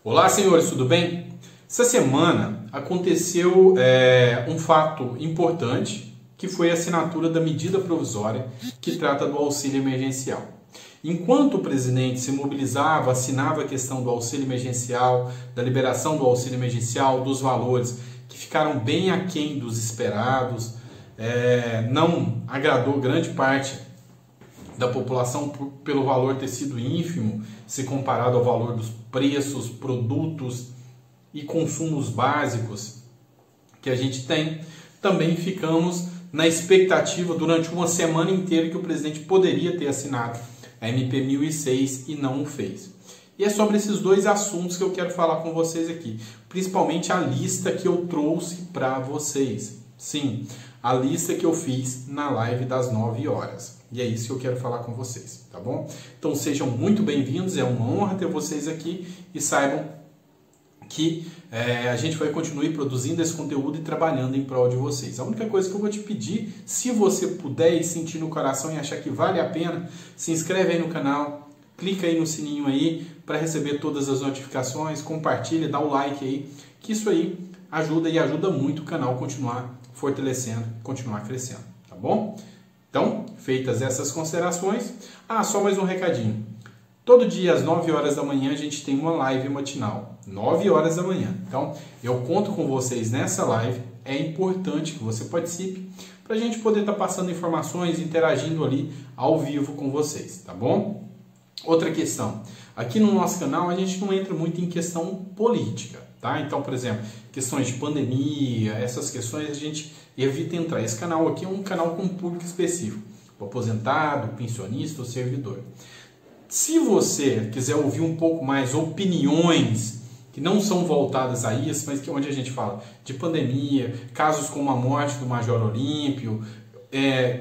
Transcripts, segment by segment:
Olá, senhores, tudo bem? Essa semana aconteceu um fato importante, que foi a assinatura da medida provisória que trata do auxílio emergencial. Enquanto o presidente se mobilizava, assinava a questão do auxílio emergencial, da liberação do auxílio emergencial, dos valores que ficaram bem aquém dos esperados, não agradou grande parte da população pelo valor ter sido ínfimo, se comparado ao valor dos preços, produtos e consumos básicos que a gente tem. Também ficamos na expectativa durante uma semana inteira que o presidente poderia ter assinado a MP 1006 e não o fez. E é sobre esses dois assuntos que eu quero falar com vocês aqui, principalmente a lista que eu trouxe para vocês. Sim, a lista que eu fiz na live das 9 horas. E é isso que eu quero falar com vocês, tá bom? Então sejam muito bem-vindos, é uma honra ter vocês aqui e saibam que a gente vai continuar produzindo esse conteúdo e trabalhando em prol de vocês. A única coisa que eu vou te pedir, se você puder e sentir no coração e achar que vale a pena, se inscreve aí no canal, clica aí no sininho aí para receber todas as notificações, compartilha, dá o like aí, que isso aí ajuda e ajuda muito o canal a continuar fortalecendo, continuar crescendo, tá bom? Então, feitas essas considerações, só mais um recadinho. Todo dia às 9 horas da manhã a gente tem uma live matinal, 9 horas da manhã. Então, eu conto com vocês nessa live, é importante que você participe, para a gente poder estar passando informações, interagindo ali ao vivo com vocês, tá bom? Outra questão, aqui no nosso canal a gente não entra muito em questão política, tá? Então, por exemplo, questões de pandemia, essas questões a gente evita entrar. Esse canal aqui é um canal com um público específico, o aposentado, o pensionista, o servidor. Se você quiser ouvir um pouco mais opiniões que não são voltadas a isso, mas que onde a gente fala de pandemia, casos como a morte do Major Olímpio,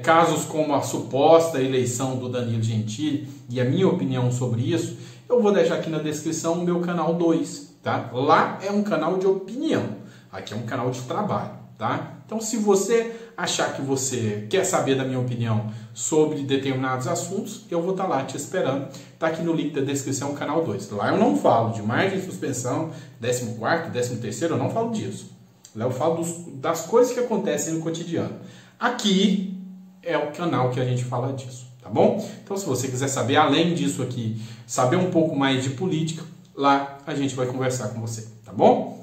casos como a suposta eleição do Danilo Gentili e a minha opinião sobre isso, eu vou deixar aqui na descrição o meu canal 2, tá? Lá é um canal de opinião, aqui é um canal de trabalho, tá? Então, se você achar que você quer saber da minha opinião sobre determinados assuntos, eu vou estar lá te esperando. Está aqui no link da descrição o canal 2. Lá eu não falo de margem de suspensão, 14º, 13º, eu não falo disso. Lá eu falo das coisas que acontecem no cotidiano. Aqui é o canal que a gente fala disso, tá bom? Então, se você quiser saber, além disso aqui, saber um pouco mais de política, lá a gente vai conversar com você, tá bom?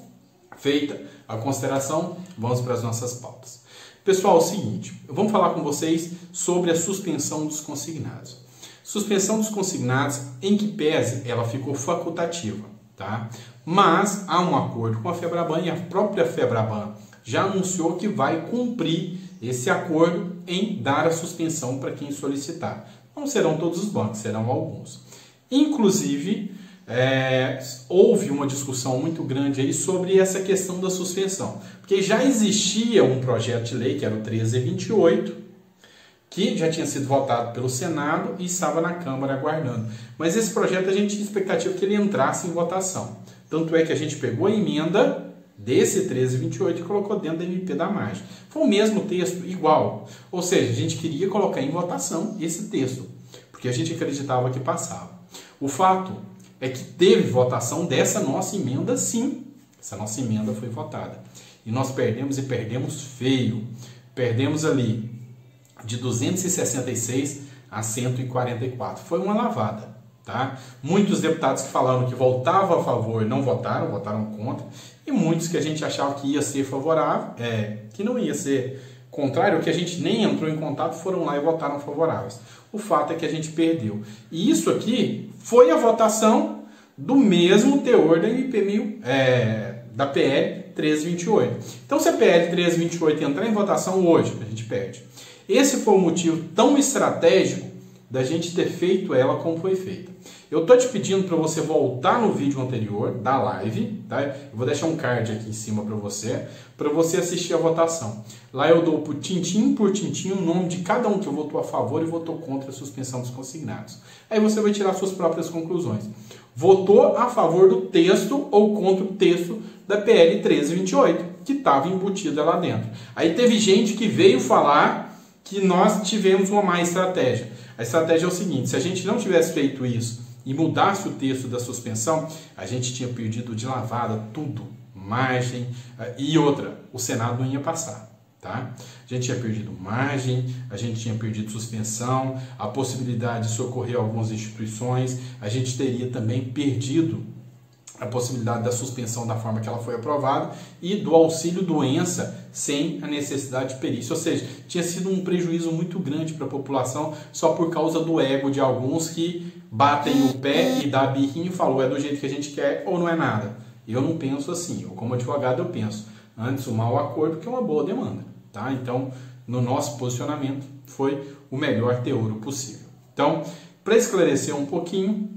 Feita a consideração, vamos para as nossas pautas. Pessoal, é o seguinte, vamos falar com vocês sobre a suspensão dos consignados. Suspensão dos consignados, em que pese, ela ficou facultativa, tá? Mas há um acordo com a Febraban e a própria Febraban já anunciou que vai cumprir esse acordo em dar a suspensão para quem solicitar. Não serão todos os bancos, serão alguns. Inclusive, houve uma discussão muito grande aí sobre essa questão da suspensão, porque já existia um projeto de lei, que era o 1328, que já tinha sido votado pelo Senado e estava na Câmara aguardando. Mas esse projeto a gente tinha expectativa que ele entrasse em votação. Tanto é que a gente pegou a emenda desse 1328 e colocou dentro da MP da margem. Foi o mesmo texto, igual. Ou seja, a gente queria colocar em votação esse texto, porque a gente acreditava que passava. O fato é que teve votação dessa nossa emenda, sim. Essa nossa emenda foi votada. E nós perdemos, e perdemos feio. Perdemos ali de 266 a 144. Foi uma lavada, tá? Muitos deputados que falaram que votavam a favor não votaram, votaram contra. E muitos que a gente achava que ia ser favorável, que não ia ser contrário, que a gente nem entrou em contato, foram lá e votaram favoráveis. O fato é que a gente perdeu. E isso aqui foi a votação do mesmo teor da MP da PL 1328. Então, se a PL 1328 entrar em votação hoje, a gente perde. Esse foi o motivo tão estratégico da gente ter feito ela como foi feita. Eu estou te pedindo para você voltar no vídeo anterior da live, tá? Eu vou deixar um card aqui em cima para você assistir a votação. Lá eu dou por tintim o nome de cada um que eu votou a favor e votou contra a suspensão dos consignados. Aí você vai tirar suas próprias conclusões. Votou a favor do texto ou contra o texto da PL 1328, que estava embutida lá dentro. Aí teve gente que veio falar que nós tivemos uma má estratégia. A estratégia é o seguinte: se a gente não tivesse feito isso e mudasse o texto da suspensão, a gente tinha perdido de lavada tudo, margem e outra, o Senado não ia passar. Tá? A gente tinha perdido margem, a gente tinha perdido suspensão, a possibilidade de socorrer algumas instituições, a gente teria também perdido a possibilidade da suspensão da forma que ela foi aprovada e do auxílio doença sem a necessidade de perícia. Ou seja, tinha sido um prejuízo muito grande para a população só por causa do ego de alguns que batem o pé e dá birrinho e falam, é do jeito que a gente quer ou não é nada. Eu não penso assim, eu como advogado eu penso, antes um mau acordo que uma boa demanda. Tá? Então, no nosso posicionamento, foi o melhor teor possível. Então, para esclarecer um pouquinho,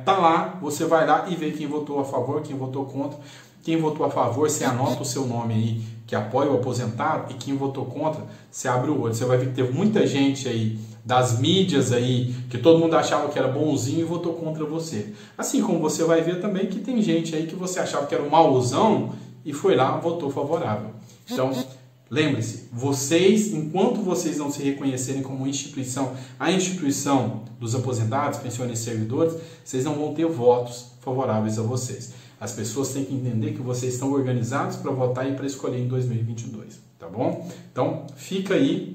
tá lá, você vai lá e vê quem votou a favor, quem votou contra. Quem votou a favor, você anota o seu nome aí, que apoia o aposentado, e quem votou contra, você abre o olho. Você vai ver que teve muita gente aí, das mídias aí, que todo mundo achava que era bonzinho e votou contra você. Assim como você vai ver também que tem gente aí que você achava que era um mauzão e foi lá e votou favorável. Então, lembre-se, vocês, enquanto vocês não se reconhecerem como instituição, a instituição dos aposentados, pensionistas e servidores, vocês não vão ter votos favoráveis a vocês. As pessoas têm que entender que vocês estão organizados para votar e para escolher em 2022, tá bom? Então, fica aí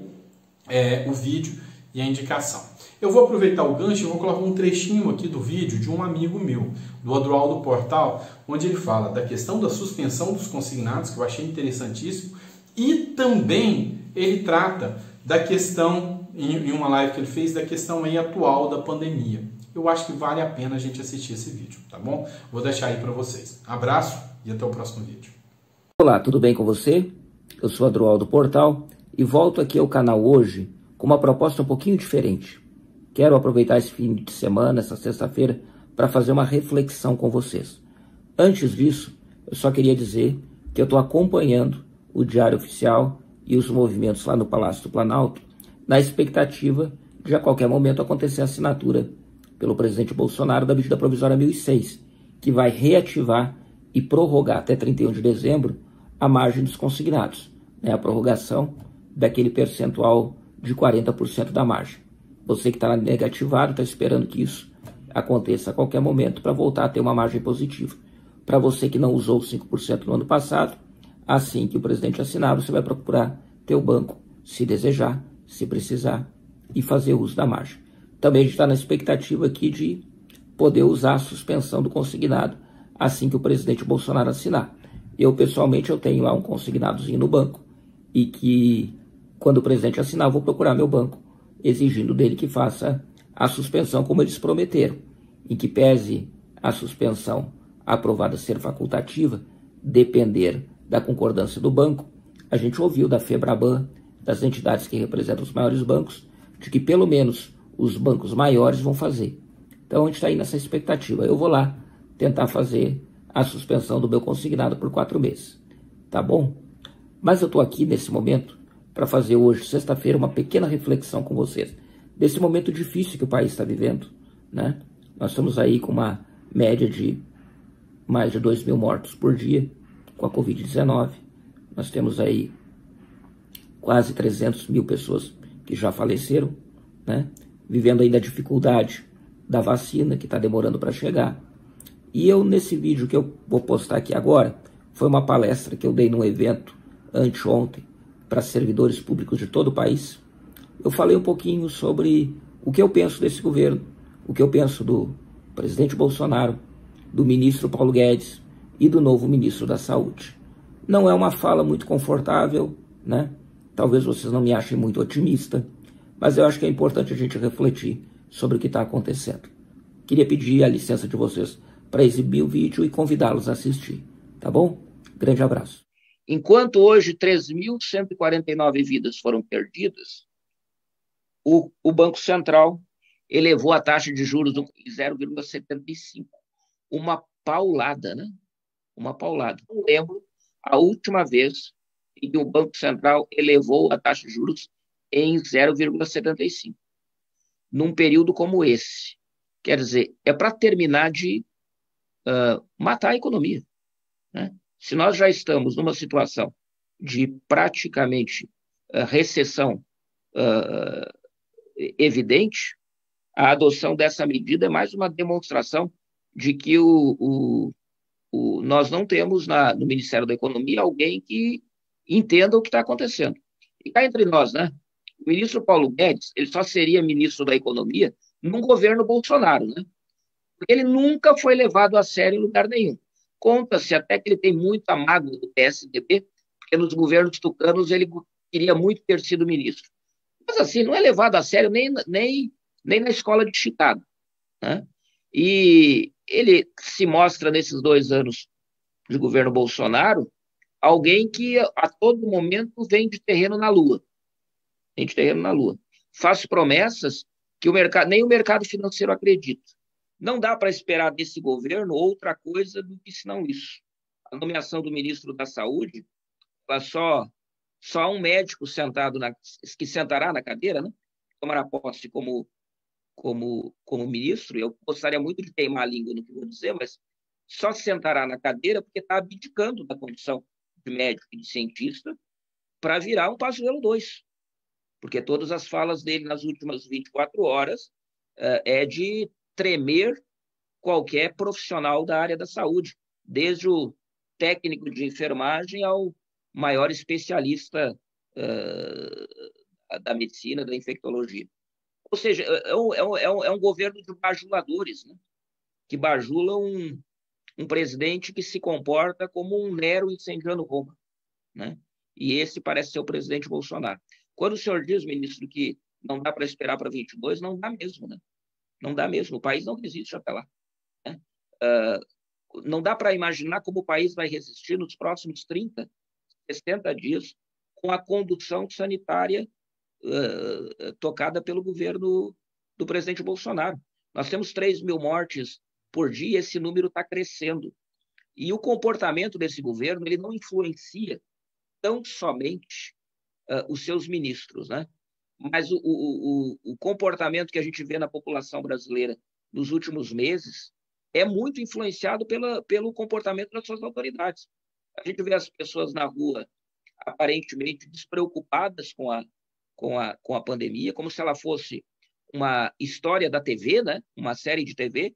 o vídeo e a indicação. Eu vou aproveitar o gancho e vou colocar um trechinho aqui do vídeo de um amigo meu, do Adroaldo Portal, onde ele fala da questão da suspensão dos consignados, que eu achei interessantíssimo, e também ele trata da questão, em uma live que ele fez, da questão aí atual da pandemia. Eu acho que vale a pena a gente assistir esse vídeo, tá bom? Vou deixar aí para vocês. Abraço e até o próximo vídeo. Olá, tudo bem com você? Eu sou Adroaldo Portal e volto aqui ao canal hoje com uma proposta um pouquinho diferente. Quero aproveitar esse fim de semana, essa sexta-feira, para fazer uma reflexão com vocês. Antes disso, eu só queria dizer que eu estou acompanhando o Diário Oficial e os movimentos lá no Palácio do Planalto, na expectativa de a qualquer momento acontecer a assinatura pelo presidente Bolsonaro da medida provisória 1006, que vai reativar e prorrogar até 31 de dezembro a margem dos consignados, né, a prorrogação daquele percentual de 40% da margem. Você que está negativado está esperando que isso aconteça a qualquer momento para voltar a ter uma margem positiva. Para você que não usou 5% no ano passado, assim que o presidente assinar, você vai procurar ter o banco, se desejar, se precisar, e fazer uso da margem. Também a gente está na expectativa aqui de poder usar a suspensão do consignado assim que o presidente Bolsonaro assinar. Eu, pessoalmente, eu tenho lá um consignadozinho no banco e que, quando o presidente assinar, eu vou procurar meu banco, exigindo dele que faça a suspensão como eles prometeram, em que pese a suspensão aprovada ser facultativa, depender da concordância do banco. A gente ouviu da FEBRABAN, das entidades que representam os maiores bancos, de que pelo menos os bancos maiores vão fazer. Então a gente está aí nessa expectativa. Eu vou lá tentar fazer a suspensão do meu consignado por 4 meses. Tá bom? Mas eu estou aqui nesse momento para fazer hoje, sexta-feira, uma pequena reflexão com vocês. Desse momento difícil que o país está vivendo, né? Nós estamos aí com uma média de mais de 2.000 mortos por dia com a Covid-19. Nós temos aí quase 300 mil pessoas que já faleceram, né? Vivendo ainda a dificuldade da vacina, que está demorando para chegar. E eu, nesse vídeo que eu vou postar aqui agora, foi uma palestra que eu dei num evento anteontem para servidores públicos de todo o país. Eu falei um pouquinho sobre o que eu penso desse governo, o que eu penso do presidente Bolsonaro, do ministro Paulo Guedes e do novo ministro da Saúde. Não é uma fala muito confortável, né? Talvez vocês não me achem muito otimista, mas eu acho que é importante a gente refletir sobre o que está acontecendo. Queria pedir a licença de vocês para exibir o vídeo e convidá-los a assistir, tá bom? Grande abraço. Enquanto hoje 3.149 vidas foram perdidas, o Banco Central elevou a taxa de juros em 0,75. Uma paulada, né? Uma paulada. Não lembro a última vez em que o Banco Central elevou a taxa de juros em 0,75. Num período como esse. Quer dizer, é para terminar de matar a economia, né? Se nós já estamos numa situação de praticamente recessão evidente, a adoção dessa medida é mais uma demonstração de que nós não temos no Ministério da Economia alguém que entenda o que está acontecendo. E cá entre nós, né? O ministro Paulo Guedes, ele só seria ministro da Economia num governo Bolsonaro, né? Porque ele nunca foi levado a sério em lugar nenhum. Conta-se até que ele tem muita mágoa do PSDB, porque nos governos tucanos ele queria muito ter sido ministro. Mas assim, não é levado a sério nem na escola de Chicago, né? E ele se mostra nesses 2 anos de governo Bolsonaro alguém que a todo momento vem de terreno na Lua. Vem de terreno na Lua. Faz promessas que nem o mercado financeiro acredita. Não dá para esperar desse governo outra coisa do que senão isso. A nomeação do ministro da Saúde, só um médico que sentará na cadeira, né? Tomará posse como ministro. Eu gostaria muito de queimar a língua no que vou dizer, mas só sentará na cadeira porque está abdicando da condição de médico e de cientista para virar um Pazuello 2. Porque todas as falas dele nas últimas 24 horas é de tremer qualquer profissional da área da saúde, desde o técnico de enfermagem ao maior especialista da medicina, da infectologia. Ou seja, é um governo de bajuladores, né? Que bajula um presidente que se comporta como um Nero incendiando Roma, né? E esse parece ser o presidente Bolsonaro. Quando o senhor diz, ministro, que não dá para esperar para 22, não dá mesmo, né? Não dá mesmo. O país não resiste até lá, né? Não dá para imaginar como o país vai resistir nos próximos 30, 60 dias com a condução sanitária tocada pelo governo do presidente Bolsonaro. Nós temos 3 mil mortes por dia, esse número está crescendo. E o comportamento desse governo ele não influencia tão somente os seus ministros, né? Mas o comportamento que a gente vê na população brasileira nos últimos meses é muito influenciado pelo comportamento das suas autoridades. A gente vê as pessoas na rua aparentemente despreocupadas com a pandemia, como se ela fosse uma história da TV, né? Uma série de TV.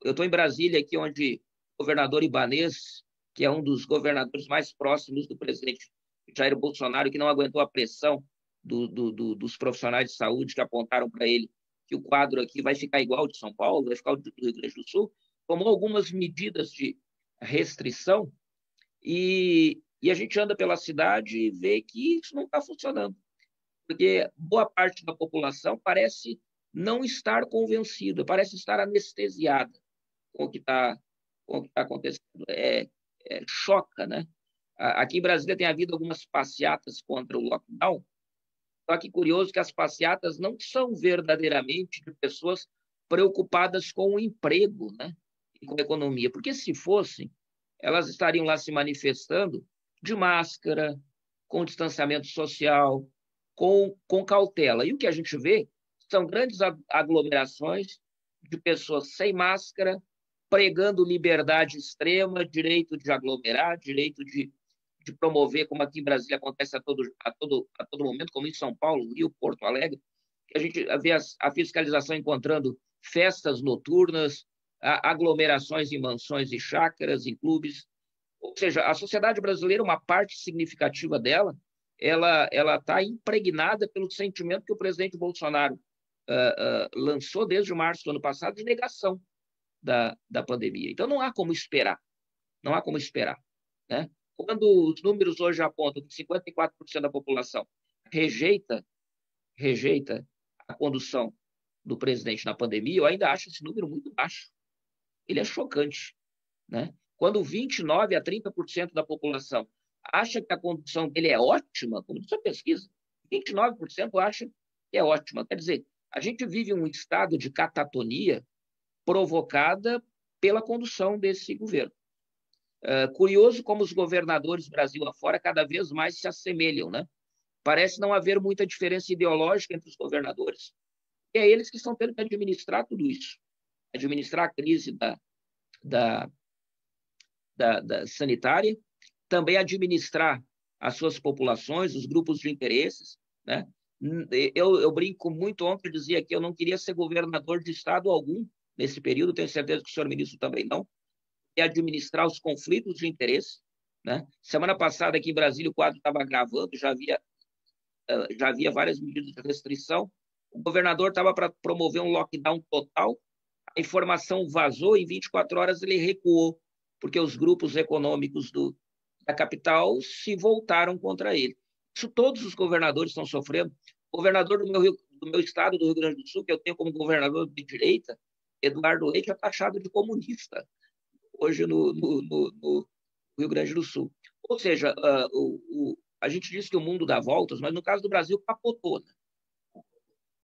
Eu estou em Brasília, aqui onde o governador Ibanez, que é um dos governadores mais próximos do presidente Jair Bolsonaro, que não aguentou a pressão dos profissionais de saúde que apontaram para ele que o quadro aqui vai ficar igual ao de São Paulo, vai ficar do Rio Grande do Sul, tomou algumas medidas de restrição e a gente anda pela cidade e vê que isso não está funcionando, porque boa parte da população parece não estar convencida, parece estar anestesiada com o que está acontecendo. Choca, né? Aqui em Brasília tem havido algumas passeatas contra o lockdown, só que curioso que as passeatas não são verdadeiramente de pessoas preocupadas com o emprego, né? E com a economia, porque se fossem, elas estariam lá se manifestando de máscara, com distanciamento social, com cautela. E o que a gente vê são grandes aglomerações de pessoas sem máscara, pregando liberdade extrema, direito de aglomerar, direito de promover, como aqui em Brasília acontece a todo momento, como em São Paulo, Rio, Porto Alegre, que a gente vê a fiscalização encontrando festas noturnas, aglomerações em mansões e chácaras, em clubes. Ou seja, a sociedade brasileira, uma parte significativa dela, ela está impregnada pelo sentimento que o presidente Bolsonaro lançou desde março do ano passado de negação da pandemia. Então, não há como esperar. Não há como esperar, né? Quando os números hoje apontam que 54% da população rejeita a condução do presidente na pandemia, eu ainda acho esse número muito baixo. Ele é chocante, né? Quando 29% a 30% da população acha que a condução dele é ótima, como diz a pesquisa, 29% acha que é ótima. Quer dizer, a gente vive um estado de catatonia provocada pela condução desse governo. Curioso como os governadores Brasil afora cada vez mais se assemelham, né? Parece não haver muita diferença ideológica entre os governadores. E é eles que estão tendo que administrar tudo isso. Administrar a crise da sanitária, também administrar as suas populações, os grupos de interesses, né? Eu brinco muito ontem, eu dizia que eu não queria ser governador de estado algum nesse período, tenho certeza que o senhor ministro também não, e administrar os conflitos de interesse, né? Semana passada aqui em Brasília o quadro estava agravando, já havia várias medidas de restrição, o governador estava para promover um lockdown total, a informação vazou, em 24 horas ele recuou, porque os grupos econômicos da capital se voltaram contra ele. Isso todos os governadores estão sofrendo. O governador do meu estado, do Rio Grande do Sul, que eu tenho como governador de direita, Eduardo Leite, é taxado de comunista hoje no Rio Grande do Sul. Ou seja, a gente diz que o mundo dá voltas, mas no caso do Brasil capotou, né?